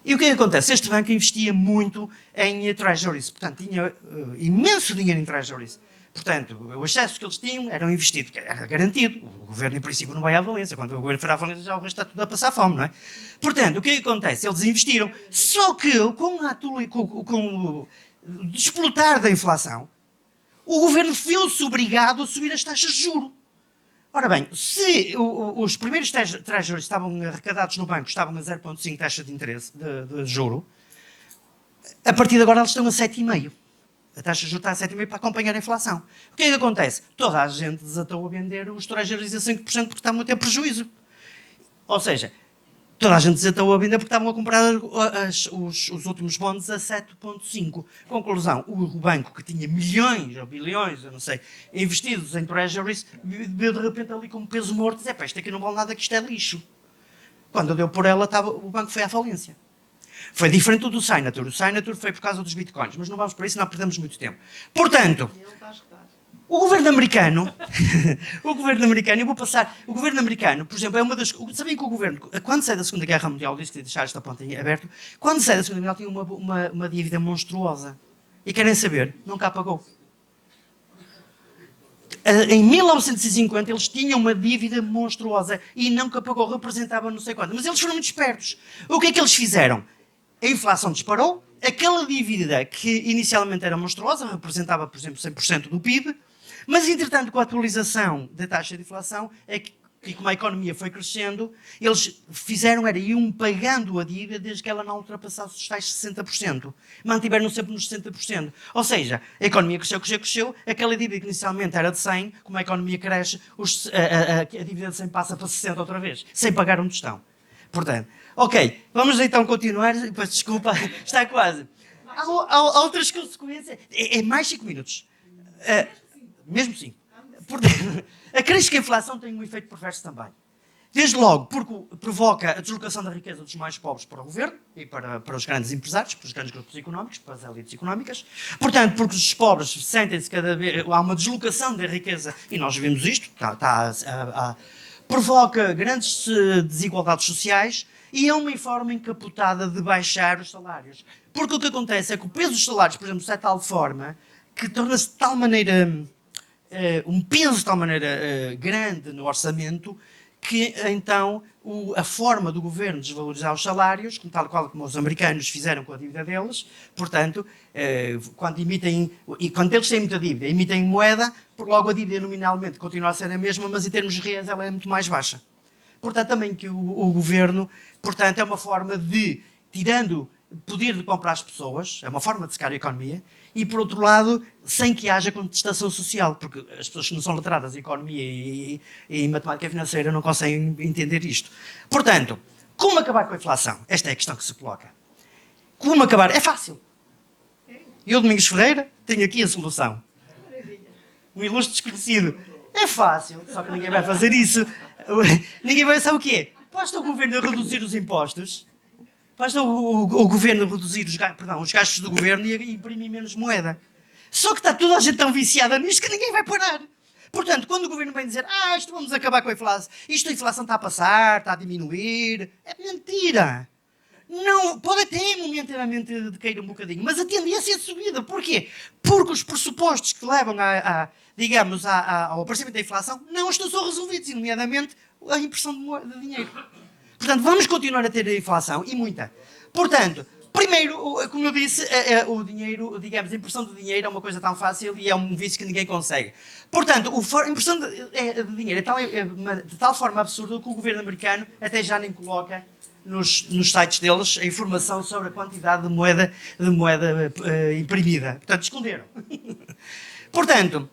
E o que é que acontece? Este banco investia muito em treasuries, portanto, tinha imenso dinheiro em treasuries. Portanto, o excesso que eles tinham era investido, era garantido. O governo, em princípio, não vai à falência. Quando o governo for à falência, já o resto está tudo a passar fome, não é? Portanto, o que é que acontece? Eles investiram. Só que, com o desplotar da inflação, o governo viu-se obrigado a subir as taxas de juros. Ora bem, se os primeiros treasuries estavam arrecadados no banco, estavam a 0,5 taxa de interesse, de juro, a partir de agora eles estão a 7,5. A taxa de juros está a 7,5 para acompanhar a inflação. O que é que acontece? Toda a gente desatou a vender os treasuries a 5% porque estavam a ter prejuízo. Ou seja, toda a gente desatou a vender porque estavam a comprar os últimos bonds a 7,5. Conclusão, o banco que tinha milhões ou bilhões, eu não sei, investidos em treasuries, viu de repente ali como peso morto e disse, isto aqui não vale nada, que isto é lixo. Quando deu por ela, o banco foi à falência. Foi diferente do Signature. O Signature foi por causa dos bitcoins, mas não vamos para isso, não perdemos muito tempo. Portanto, o governo americano, eu vou passar, o governo americano, por exemplo, é uma das... Sabem que o governo, quando sai da Segunda Guerra Mundial, disse que deixar esta ponta aberta, quando sai da Segunda Guerra Mundial tinha uma dívida monstruosa. E querem saber? Nunca apagou. Em 1950 eles tinham uma dívida monstruosa e nunca pagou, representava não sei quanto. Mas eles foram muito espertos. O que é que eles fizeram? A inflação disparou, aquela dívida que inicialmente era monstruosa, representava, por exemplo, 100% do PIB, mas, entretanto, com a atualização da taxa de inflação, e como a economia foi crescendo, eles iam pagando a dívida desde que ela não ultrapassasse os tais 60%. Mantiveram sempre nos 60%. Ou seja, a economia cresceu, aquela dívida que inicialmente era de 100, como a economia cresce, a dívida de 100 passa para 60 outra vez, sem pagar um tostão. Portanto, ok, vamos então continuar. Pois, desculpa, está quase. Há outras consequências. É mais 5 minutos. Mesmo sim. Acredito que a inflação tem um efeito perverso também. Desde logo, porque provoca a deslocação da riqueza dos mais pobres para o governo e para os grandes empresários, para os grandes grupos económicos, para as elites económicas. Portanto, porque os pobres sentem-se cada vez... Há uma deslocação da riqueza, e nós vemos isto, provoca grandes desigualdades sociais e é uma forma encapotada de baixar os salários. Porque o que acontece é que o peso dos salários, por exemplo, está de tal forma que torna-se de tal maneira, um peso de tal maneira grande no orçamento que então a forma do governo desvalorizar os salários, tal qual como os americanos fizeram com a dívida deles, portanto, quando eles têm muita dívida, emitem moeda, logo a dívida nominalmente continua a ser a mesma, mas em termos reais ela é muito mais baixa. Portanto, também que o governo, portanto, é uma forma de, tirando poder de compra às pessoas, é uma forma de secar a economia, e por outro lado, sem que haja contestação social, porque as pessoas que não são letradas em economia e em matemática financeira não conseguem entender isto. Portanto, como acabar com a inflação? Esta é a questão que se coloca. Como acabar? É fácil. Eu, Domingos Ferreira, tenho aqui a solução. Um ilustre desconhecido. É fácil, só que ninguém vai fazer isso. Ninguém vai saber o quê? Basta o governo reduzir os impostos, basta o governo reduzir os gastos do governo e imprimir menos moeda. Só que está toda a gente tão viciada nisto que ninguém vai parar. Portanto, quando o governo vem dizer isto vamos acabar com a inflação, isto a inflação está a passar, está a diminuir, é mentira. Não, pode até momentaneamente decair um bocadinho, mas a tendência é de subida. Porquê? Porque os pressupostos que levam ao aparecimento da inflação não estão só resolvidos, nomeadamente a impressão de dinheiro. Portanto, vamos continuar a ter a inflação, e muita. Portanto, primeiro, como eu disse, o dinheiro, digamos, a impressão de dinheiro é uma coisa tão fácil e é um vício que ninguém consegue. Portanto, a impressão de dinheiro é de tal forma absurda que o governo americano até já nem coloca nos sites deles a informação sobre a quantidade de moeda imprimida. Portanto, esconderam. Portanto,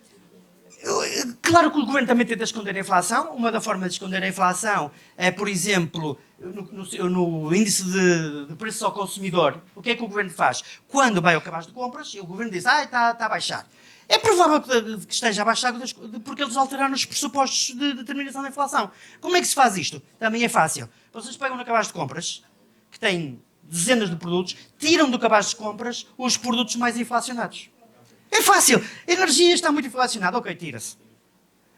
claro que o governo também tenta esconder a inflação. Uma das formas de esconder a inflação é, por exemplo, no índice de preços ao consumidor. O que é que o governo faz? Quando vai ao cabaz de compras, o governo diz, está a baixar. É provável que esteja a baixar porque eles alteraram os pressupostos de determinação da inflação. Como é que se faz isto? Também é fácil. Vocês pegam no cabaz de compras, que tem dezenas de produtos, tiram do cabaz de compras os produtos mais inflacionados. É fácil. A energia está muito inflacionada. Ok, tira-se.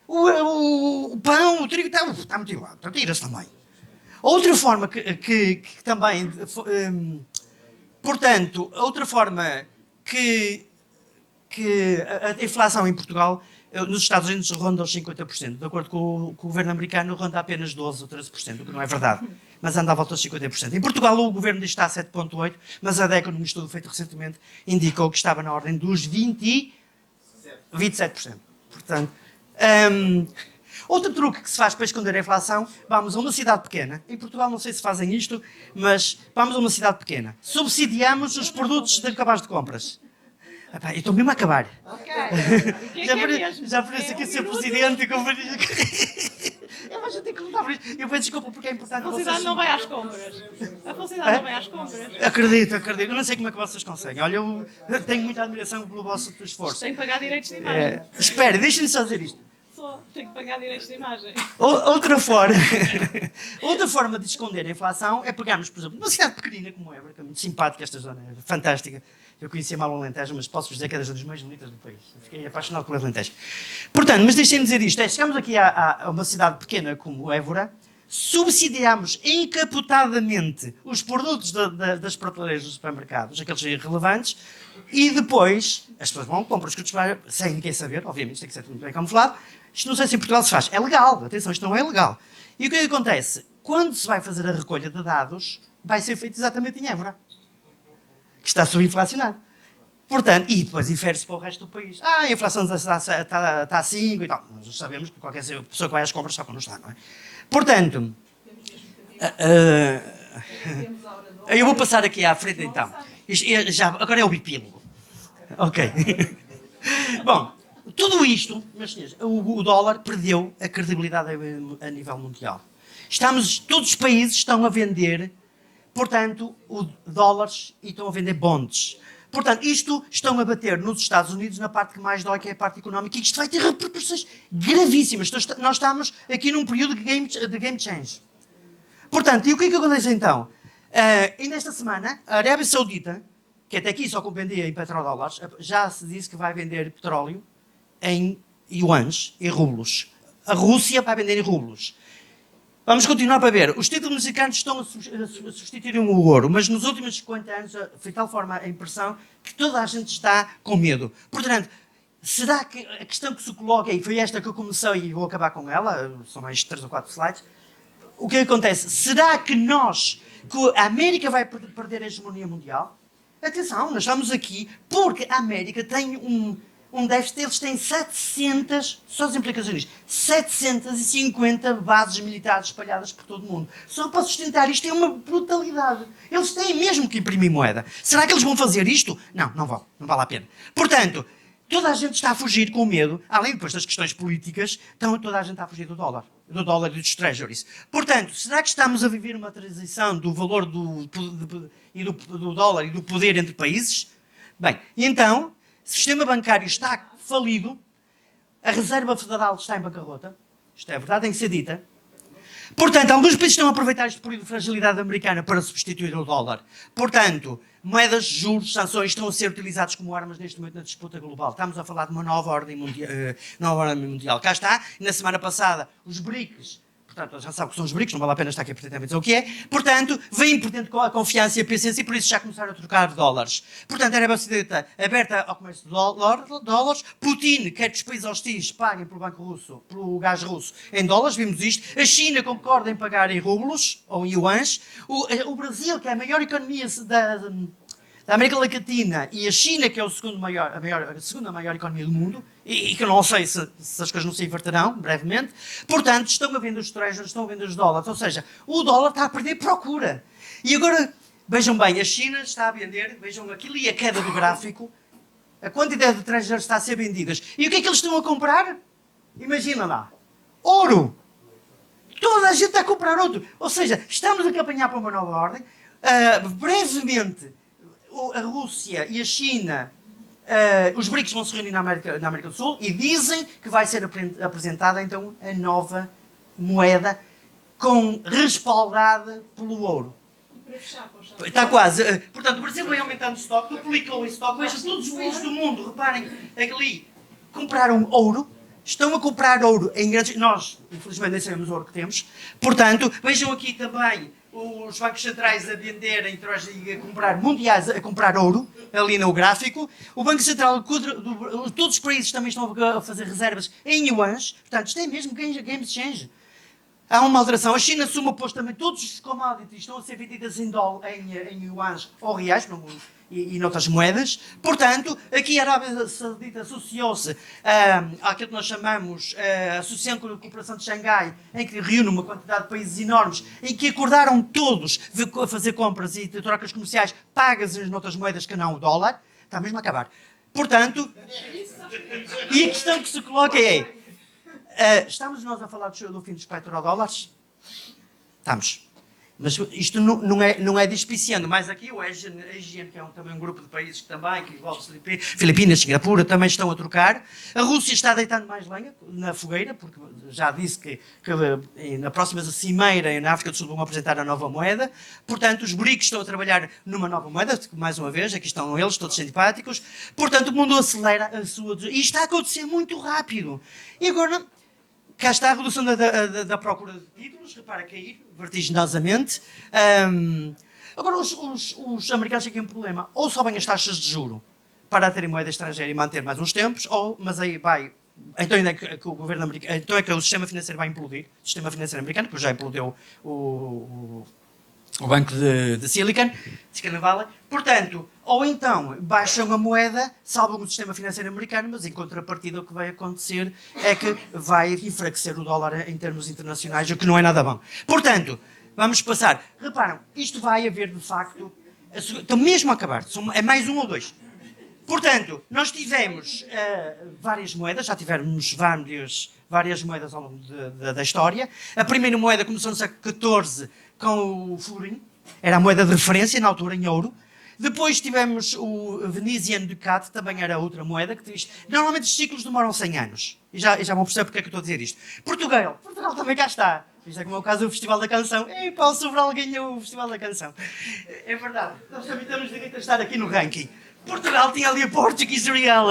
O pão, o trigo está muito igual. Então tira-se também. Outra forma que também... portanto, outra forma que a inflação em Portugal, nos Estados Unidos, ronda os 50%. De acordo com o governo americano, ronda apenas 12% ou 13%, o que não é verdade. Mas anda à volta dos 50%. Em Portugal, o governo diz que está a 7,8%, mas a DECO, num estudo feito recentemente, indicou que estava na ordem dos 27%. Portanto, outro truque que se faz para esconder a inflação, vamos a uma cidade pequena. Em Portugal não sei se fazem isto, mas vamos a uma cidade pequena. Subsidiamos os produtos de cabaz de compras. Epá, eu estou mesmo a acabar.
Okay.
Já parece aqui ser presidente. Eu vou ter que lutar por isto. Eu peço desculpa porque é importante.
A felicidade não vai às compras. A felicidade não vai às compras.
Acredito. Eu não sei como é que vocês conseguem. Olha, eu tenho muita admiração pelo vosso esforço.
Tenho que pagar direitos de imagem.
Espera, deixem-me só dizer isto.
Tenho que pagar direitos de imagem.
Outra forma de esconder a inflação é pegarmos, por exemplo, numa cidade pequenina como Évora, que é muito simpática esta zona, é fantástica. Eu conhecia mal o Alentejo, mas posso-vos dizer que é das zonas mais bonitas do país. Eu fiquei apaixonado pelo Alentejo. Portanto, mas deixem-me dizer isto. Chegamos aqui a uma cidade pequena como Évora, subsidiamos encapotadamente os produtos das prateleiras dos supermercados, aqueles irrelevantes, e depois as pessoas vão comprar os produtos sem ninguém saber, obviamente, tem que ser tudo bem camuflado. Isto não sei se em Portugal se faz. É legal, atenção, isto não é legal. E o que é que acontece? Quando se vai fazer a recolha de dados, vai ser feito exatamente em Évora, que está subinflacionado. Portanto, e depois infere-se para o resto do país. A inflação está a 5 e tal. Nós sabemos que qualquer pessoa que vai às compras sabe que não está, não é? Portanto, eu vou passar aqui à frente então. Agora é o bipílogo. Ok. Bom, tudo isto, meus senhores, o dólar perdeu a credibilidade a nível mundial. Todos os países estão a vender, portanto, dólares e estão a vender bonds. Portanto, isto estão a bater nos Estados Unidos na parte que mais dói, que é a parte económica, e isto vai ter repercussões gravíssimas. Nós estamos aqui num período de game change. Portanto, e o que é que acontece então? Ainda esta semana, a Arábia Saudita, que até aqui só compreendia em petrodólares, já se disse que vai vender petróleo em yuans, em rublos. A Rússia vai vender em rublos. Vamos continuar para ver. Os títulos mexicanos estão a substituir o ouro, mas nos últimos 50 anos foi de tal forma a impressão que toda a gente está com medo. Portanto, será que a questão que se coloca, e foi esta que eu comecei e vou acabar com ela, são mais 3 ou 4 slides, o que acontece? Será que a América vai perder a hegemonia mundial? Atenção, nós estamos aqui porque a América tem um déficit, eles têm 700, só as implicações, 750 bases militares espalhadas por todo o mundo. Só para sustentar isto é uma brutalidade. Eles têm mesmo que imprimir moeda. Será que eles vão fazer isto? Não, não vão. Não vale a pena. Portanto, toda a gente está a fugir com medo, além depois das questões políticas, então toda a gente está a fugir do dólar e dos treasuries. Portanto, será que estamos a viver uma transição do valor do dólar e do poder entre países? Bem, então, o sistema bancário está falido, a Reserva Federal está em bancarrota, isto é verdade, tem que ser dita. Portanto, alguns países estão a aproveitar este período de fragilidade americana para substituir o dólar. Portanto, moedas, juros, sanções estão a ser utilizados como armas neste momento na disputa global. Estamos a falar de uma nova ordem mundial. Cá está, na semana passada, os BRICS, portanto, já sabe o que são os BRICS, não vale a pena estar aqui a pretender dizer o que é. Portanto, vem portanto, com a confiança e a paciência e por isso já começaram a trocar dólares. Portanto, a Arábia Saudita aberta ao comércio de dólares. Putin quer que os países hostis paguem pelo banco russo, pelo gás russo, em dólares, vimos isto. A China concorda em pagar em rublos ou em yuans. O Brasil, que é a maior economia da América Latina, e a China, que é a segunda maior economia do mundo, e que eu não sei se as coisas não se inverterão brevemente, portanto, estão a vender os treasuries, estão a vender os dólares, ou seja, o dólar está a perder procura. E agora, vejam bem, a China está a vender, vejam aquilo e a queda do gráfico, a quantidade de treasuries está a ser vendidas. E o que é que eles estão a comprar? Imagina lá, ouro! Toda a gente está a comprar ouro. Ou seja, estamos a caminhar para uma nova ordem. Brevemente, a Rússia e a China, os BRICS vão se reunir na América do Sul e dizem que vai ser apresentada então a nova moeda respaldada pelo ouro. Está quase. Portanto, o Brasil vai aumentando o estoque, duplicou o estoque. Veja, todos os países do mundo, reparem, ali, compraram ouro. Estão a comprar ouro em grandes... Nós, infelizmente, nem sabemos o ouro que temos. Portanto, vejam aqui também os bancos centrais a venderem, a comprar mundiais, a comprar ouro, ali no gráfico. O Banco Central, todos os países também estão a fazer reservas em yuans. Portanto, isto é mesmo game exchange. Há uma alteração. A China assume o posto também. Todos os commodities estão a ser vendidas em yuans ou reais e noutras moedas. Portanto, aqui a Arábia Saudita associou-se àquilo que nós chamamos a Associação de Cooperação de Xangai, em que reúne uma quantidade de países enormes, em que acordaram todos a fazer compras e trocas comerciais pagas em noutras moedas que não o dólar. Está mesmo a acabar. Portanto, e a questão que se coloca é... estamos nós a falar do fim dos petrodólares? Estamos. Mas isto não é despiciando. Mas aqui o ASEAN, que é também um grupo de países que envolve Filipinas, Singapura, também estão a trocar. A Rússia está deitando mais lenha na fogueira, porque já disse que na próxima cimeira na África do Sul vão apresentar a nova moeda. Portanto, os BRICS estão a trabalhar numa nova moeda, mais uma vez, aqui estão eles, todos simpáticos. Portanto, o mundo acelera a sua... E está a acontecer muito rápido. E agora... Cá está a redução da procura de títulos, repara cair vertiginosamente. Agora, os americanos têm aqui um problema. Ou sobem as taxas de juro para terem moeda estrangeira e manter mais uns tempos, mas aí vai... Então é que o governo americano... Então é que o sistema financeiro vai implodir. O sistema financeiro americano, que já implodiu o banco de Silicon Valley. Portanto, ou então baixam a moeda, salvam o sistema financeiro americano, mas em contrapartida o que vai acontecer é que vai enfraquecer o dólar em termos internacionais, o que não é nada bom. Portanto, vamos passar. Reparam, isto vai haver de facto... Estão mesmo a acabar. É mais um ou dois. Portanto, nós tivemos várias moedas, já tivemos várias moedas ao longo da história. A primeira moeda começou no século XIV com o florim, era a moeda de referência na altura em ouro. Depois tivemos o Venetian Ducat, também era outra moeda, que diz, normalmente os ciclos demoram 100 anos. E já vão perceber porque é que eu estou a dizer isto. Portugal também cá está. Isto é como é o caso do Festival da Canção. Epá, o Sobral ganhou o Festival da Canção. É verdade, nós também temos direito a estar aqui no ranking. Portugal tinha ali a Portuguese Real.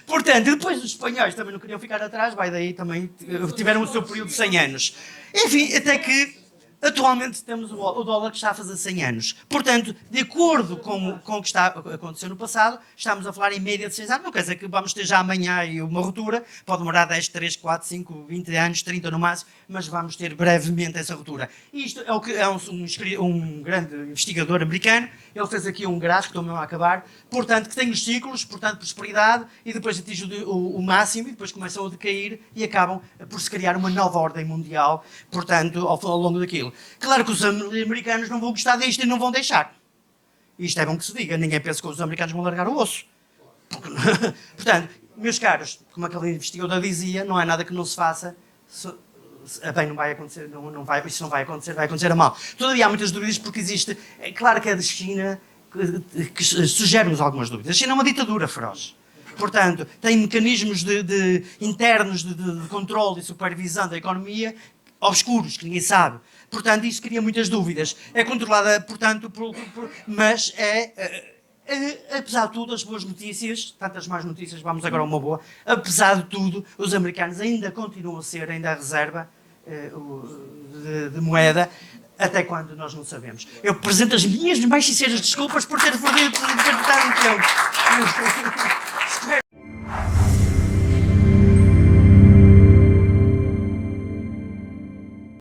Portanto, depois os espanhóis também não queriam ficar atrás, vai daí também tiveram o seu período de 100 anos. Enfim, até que Atualmente temos o dólar que está a fazer 100 anos. Portanto, de acordo com o que aconteceu no passado, estamos a falar em média de 6 anos. Não quer dizer que vamos ter já amanhã uma ruptura. Pode demorar 10, 3, 4, 5, 20 anos, 30 no máximo, mas vamos ter brevemente essa ruptura. Isto é o que é um grande investigador americano. Ele fez aqui um gráfico, estou mesmo a acabar. Portanto, que tem os ciclos, portanto, prosperidade, e depois atinge o máximo, e depois começam a decair e acabam por se criar uma nova ordem mundial, portanto, ao longo daquilo. Claro que os americanos não vão gostar disto e não vão deixar. Isto é bom que se diga. Ninguém pensa que os americanos vão largar o osso. Portanto, meus caros, como aquele investigador dizia, não há nada que não se faça. A bem não vai acontecer, isso não vai acontecer a mal. Todavia há muitas dúvidas porque existe. É claro que é da China que sugere-nos algumas dúvidas. A China é uma ditadura feroz. Portanto, tem mecanismos internos de controle e supervisão da economia obscuros, que ninguém sabe. Portanto, isso cria muitas dúvidas. É controlada, portanto, mas apesar de tudo, as boas notícias, tantas más notícias, vamos agora a uma boa, apesar de tudo, os americanos ainda continuam a ser ainda a reserva de moeda, até quando nós não sabemos. Eu apresento as minhas mais sinceras desculpas por ter perdido tanto tempo.